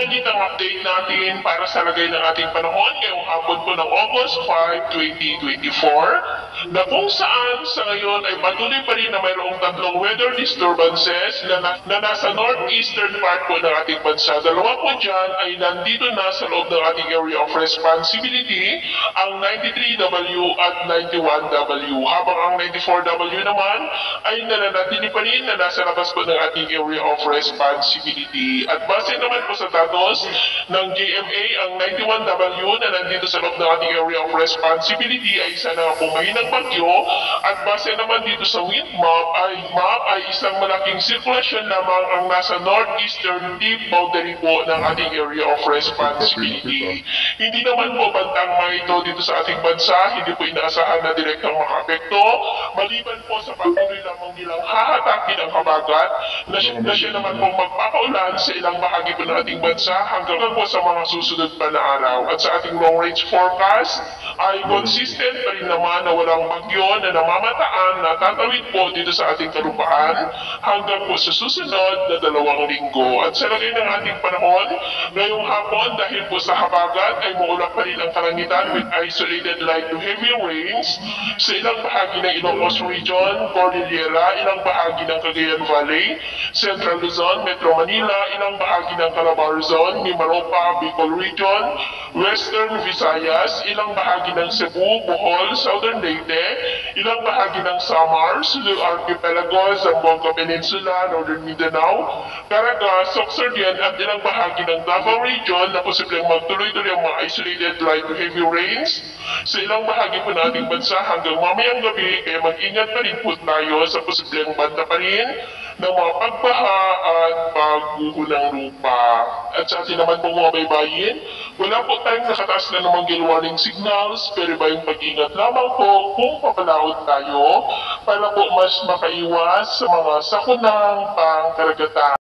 ngunit ang update natin para sa lagay ng ating panahon ngayong hapon po ng August 5, 2024 na kung saan sa ngayon ay patuloy pa rin na mayroong tatlong weather disturbances na nasa northeastern part po ng ating bansa. Dalawa po dyan ay nandito na sa loob ng ating area of responsibility, ang 93W at 91W, habang ang 94W naman ay nananatili pa rin na nasa labas po ng ating area of responsibility. At base naman po sa datos ng GMA, ang 91W na nandito sa loob ng ating area of responsibility ay isa na po mahinang bagyo, at base naman dito sa wind map ay isang malaking sirkulasyon lamang ang nasa northeastern deep boundary po ng ating area of responsibility. Hindi naman po bantang mga ito dito sa ating bansa, hindi po inaasahan na direktang makaapekto, maliban po sa patuloy lamang nilang hahatakin ang habagat na siya naman po magpapaulan sa ilang bahagi po ng ating bansa hanggang po sa mga susunod pa na araw. At sa ating long range forecast ay consistent pa rin naman na walang bagyo na namamataan na tatawid po dito sa ating kalupaan hanggang po sa susunod na 2 linggo. At sa lagay ng ating panahon ngayong hapon, dahil po sa habagat ay maulap pa rin ang kalangitan with isolated light to heavy rains sa ilang bahagi ng Ilocos Region, Cordillera, ilang bahagi ng Cagayan Valley, Central Luzon, Metro Manila, ilang bahagi ng Calabar Zone, Mimaropa, Bicol Region, Western Visayas, ilang bahagi ng Cebu, Bohol, Southern Leyte, ilang bahagi ng Samar, Sulu Archipelago, Zamboanga Peninsula, Northern Mindanao, Caraga, Sorsogon at ilang bahagi ng Davao Region na posibleng magtuloy-tuloy ang mga isolated light to heavy rains sa ilang bahagi po ng ating bansa hanggang mamayang gabi, kaya mag-ingat pa rin po tayo sa posibleng banta pa rin ng mga pagbaha at pagguho ng lupa. At sa atin naman pong mga baybayin, wala po tayong nakataas na namang gale warning signals, pero ba yung pag-ingat lamang po kung papalaot tayo para po mas makaiwas sa mga sakunang pangkaragatan.